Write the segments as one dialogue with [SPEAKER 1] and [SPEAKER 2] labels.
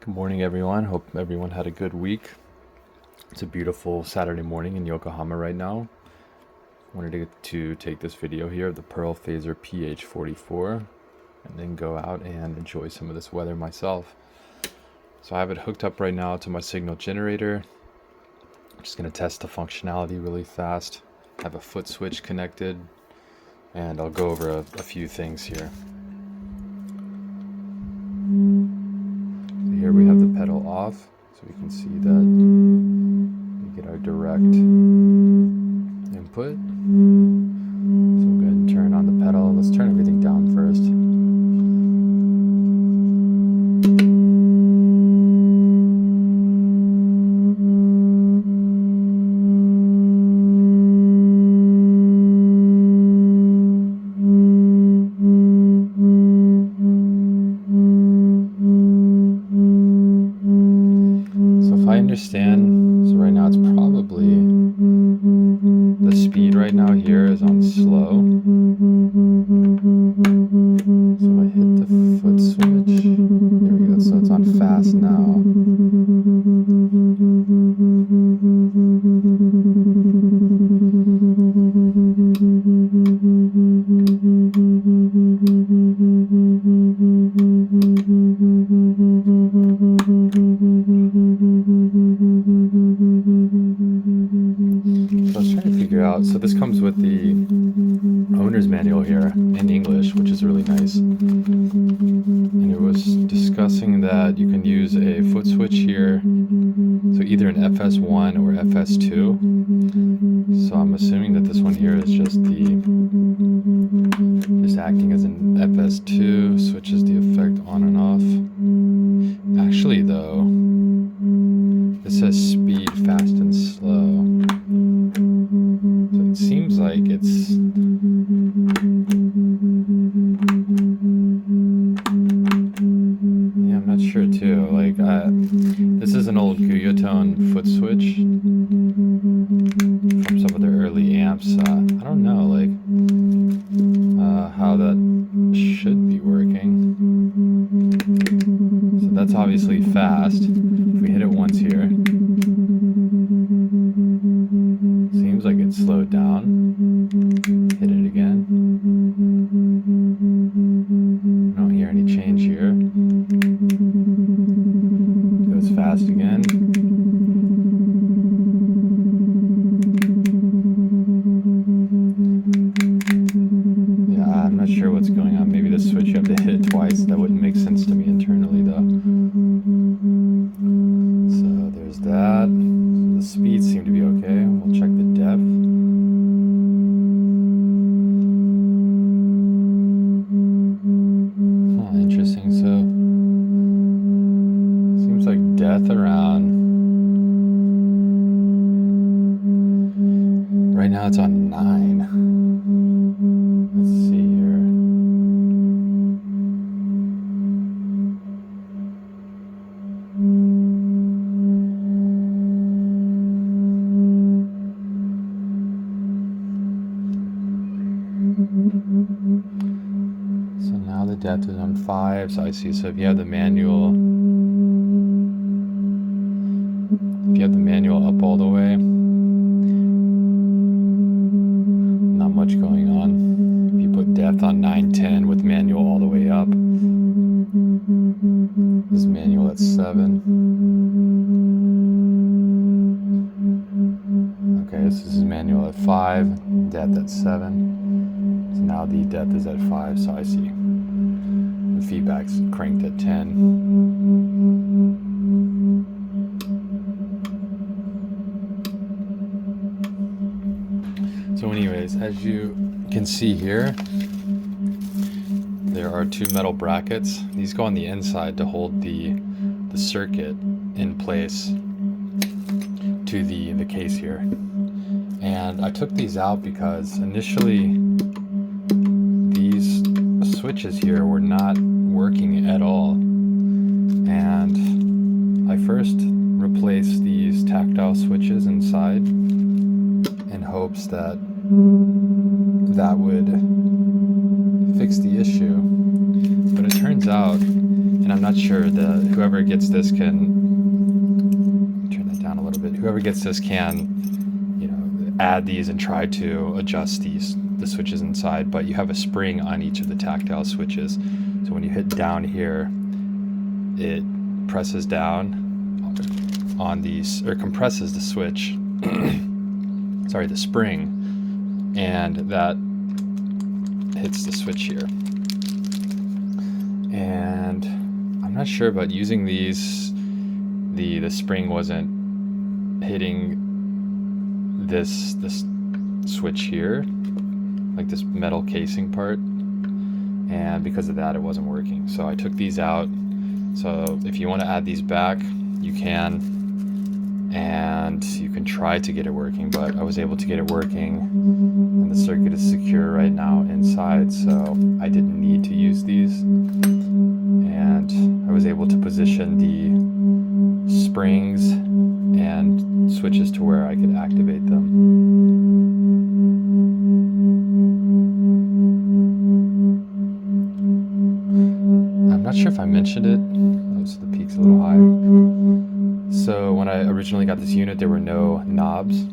[SPEAKER 1] Good morning, everyone. Hope everyone had a good week. It's a beautiful Saturday morning in Yokohama right now. Wanted to take this video here of the Pearl Phaser PH-44 and then go out and enjoy some of this weather myself. So I have it hooked up right now to my signal generator. I'm just going to test the functionality really fast. I have a foot switch connected and I'll go over a few things here. Here we have the pedal off, so we can see that we get our direct input. So we'll go ahead and turn on the pedal. Let's turn everything down first. Understand, so right now it's probably the speed right now here is on slow. So I hit the foot switch. There we go. So it's on fast now. So I was trying to figure out, so this comes with the owner's manual here in English, which is really nice. And it was discussing that you can use a foot switch here, so either an FS1 or FS2. So I'm assuming that this one here is just acting as an FS2, switches the effect on and off. Actually though, it says speed, fast and slow. So it seems like it's yeah, I'm not sure too. Like this is an old Guyotone foot switch from some of their early amps. I don't know like how that should be working. So that's obviously fast. If we hit it once here, seems like it's slowed down. Hit it again. I don't hear any change here. Goes fast again. Yeah, I'm not sure what's going on. Maybe the switch you have to hit it twice. That wouldn't make sense to me internally though. So there's that. The speeds seem to be okay. We'll check the depth. Interesting. So seems like depth around. Right now it's on 9. Let's see here. So now the depth is on 5, so I see. So if you have the manual, up all the way, not much going on. If you put depth on 910 with manual all the way up, this is manual at 7. Okay, this is manual at 5, depth at 7. So now the depth is at 5, so I see. The feedback's cranked at 10. So anyways, as you can see here, there are 2 metal brackets. These go on the inside to hold the circuit in place to the case here. And I took these out because initially these switches here were not working at all. And I first replaced these tactile switches inside in hopes that would fix the issue. But it turns out, and I'm not sure, whoever gets this can turn that down a little bit. Whoever gets this can, you know, add these and try to adjust the switches inside, but you have a spring on each of the tactile switches. So when you hit down here, it presses down on these, or compresses the switch, sorry, the spring, and that hits the switch here. And I'm not sure, but using these, the spring wasn't hitting this switch here, like this metal casing part, and because of that it wasn't working. So I took these out. So if you want to add these back, you can, and you can try to get it working, but I was able to get it working, and the circuit is secure right now inside, so I didn't need to use these. And I was able to position the springs and switches to where I could activate them. I'm not sure if I mentioned it. Oh, so the peak's a little high. So when I originally got this unit, there were no knobs.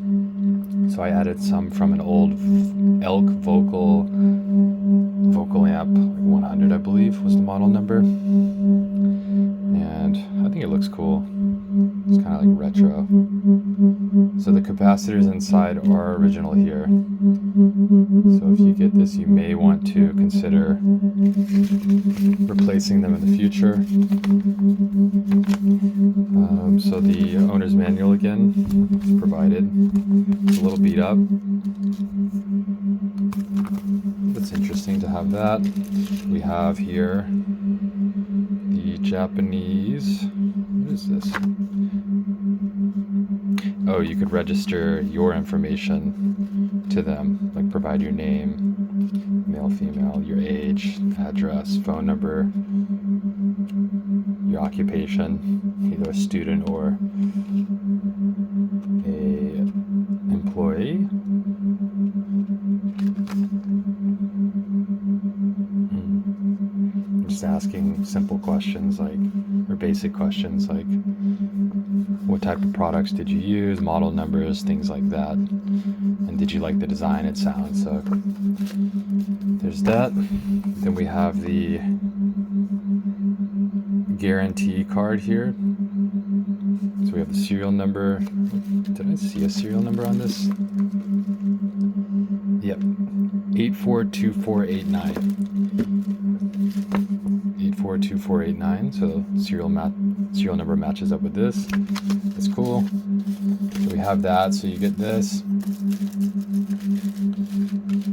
[SPEAKER 1] So I added some from an old Elk vocal amp, 100 I believe was the model number. And I think it looks cool. It's kind of like retro. So the capacitors inside are original here. So if you get this, you may want to consider replacing them in the future. So the owner's manual again is provided. It's a little beat up. It's interesting to have that. We have here the Japanese. What is this? Oh, you could register your information to them, like provide your name, male, female, your age, address, phone number, your occupation, either a student or a employee. Just asking simple questions like, or basic questions like, what type of products did you use, model numbers, things like that, and did you like the design and sound. So there's that. Then we have the guarantee card here. So we have the serial number. Did I see a serial number on this? Yep, 842489. 842489. So serial number matches up with this. That's cool. So we have that. So you get this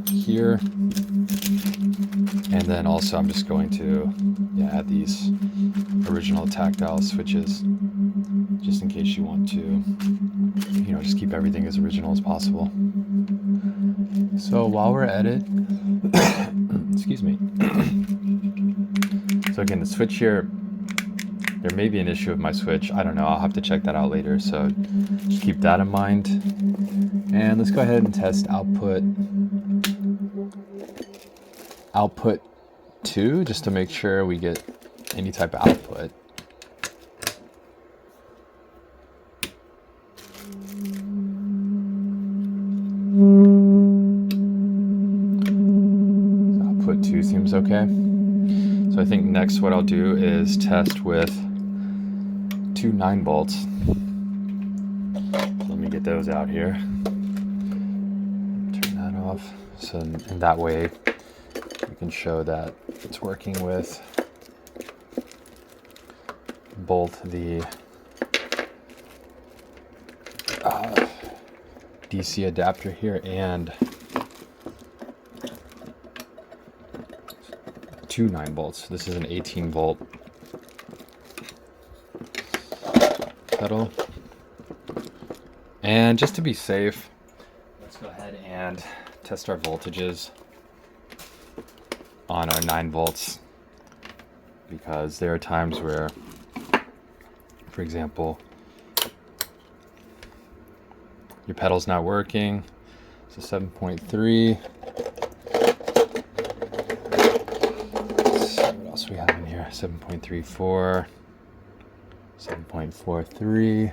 [SPEAKER 1] here, and then also I'm just going to add these original tactile switches, just in case you want to, just keep everything as original as possible. So while we're at it, excuse me. So again, the switch here, there may be an issue with my switch. I don't know. I'll have to check that out later. So just keep that in mind. And let's go ahead and test output 2, just to make sure we get any type of output. So output 2 seems okay. So I think next what I'll do is test with 2 9-volts. So let me get those out here. Turn that off. So in that way we can show that it's working with both the DC adapter here and 2 9-volts. This is an 18-volt pedal. And just to be safe, let's go ahead and test our voltages on our 9 volts, because there are times where, for example, your pedal's not working. So 7.3. Let's see what else we have in here. 7.34, 7.43,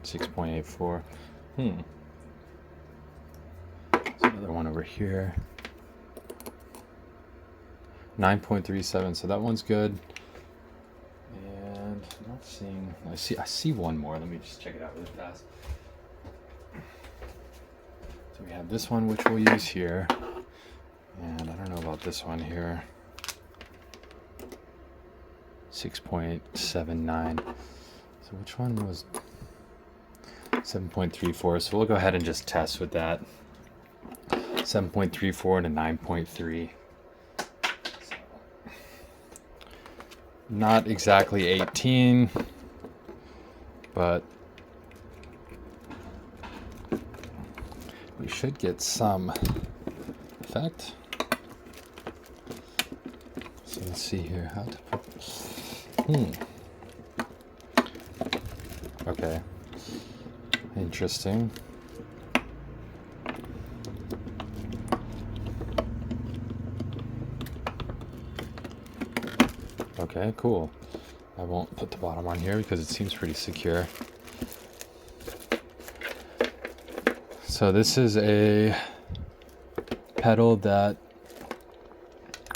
[SPEAKER 1] 6.84. There's another one over here. 9.37, so that one's good. And I'm not seeing, I see one more. Let me just check it out really fast. So we have this one, which we'll use here. And I don't know about this one here. 6.79. So which one was 7.34? So we'll go ahead and just test with that. 7.34 and a 9.3. Not exactly 18, but we should get some effect. So let's see here how to put. Okay. Interesting. Okay, cool. I won't put the bottom on here because it seems pretty secure. So this is a pedal that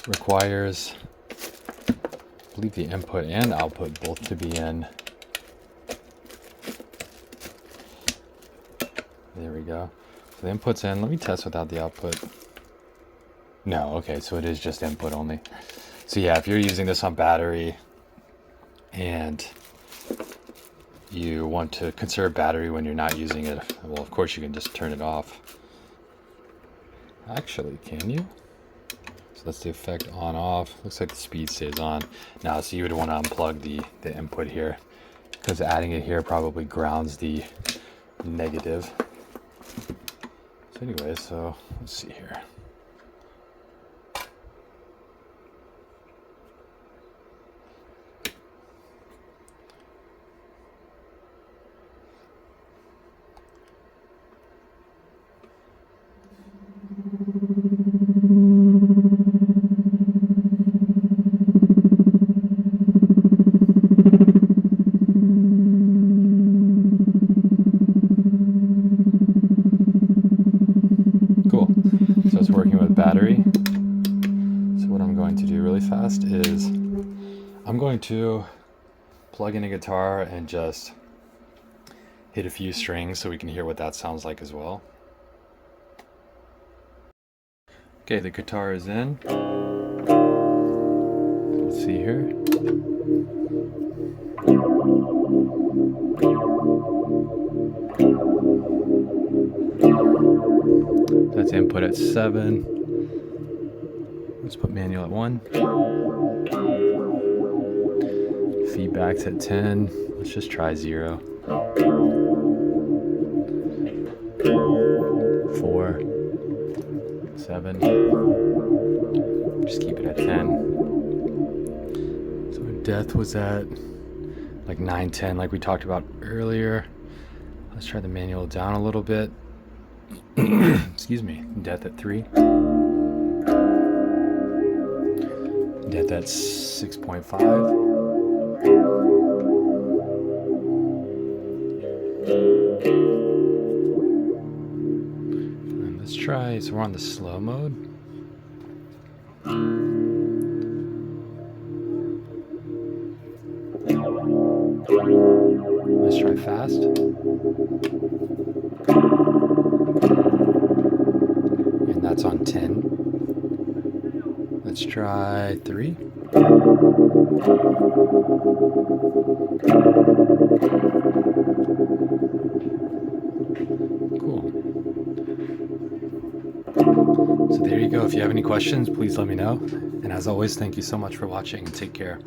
[SPEAKER 1] requires, I believe, the input and output both to be in. There we go. So the input's in. Let me test without the output. No, okay, so it is just input only. So yeah, if you're using this on battery and you want to conserve battery when you're not using it, well, of course you can just turn it off. Actually, can you? So that's the effect on off. Looks like the speed stays on. Now, so you would want to unplug the input here because adding it here probably grounds the negative. So anyway, so let's see here. Cool. So it's working with battery. So what I'm going to do really fast is I'm going to plug in a guitar and just hit a few strings so we can hear what that sounds like as well. Okay, the guitar is in. Let's see here. That's input at 7. Let's put manual at 1. Feedback's at 10. Let's just try 0. 4. 7. Just keep it at 10. So depth was at like 9, 10, like we talked about earlier. Let's try the manual down a little bit. Excuse me. Depth at 3. Depth at 6.5. And let's try, so we're on the slow mode. Let's try fast. And that's on 10. Let's try 3. Cool. So there you go. If you have any questions, please let me know. And as always, thank you so much for watching and take care.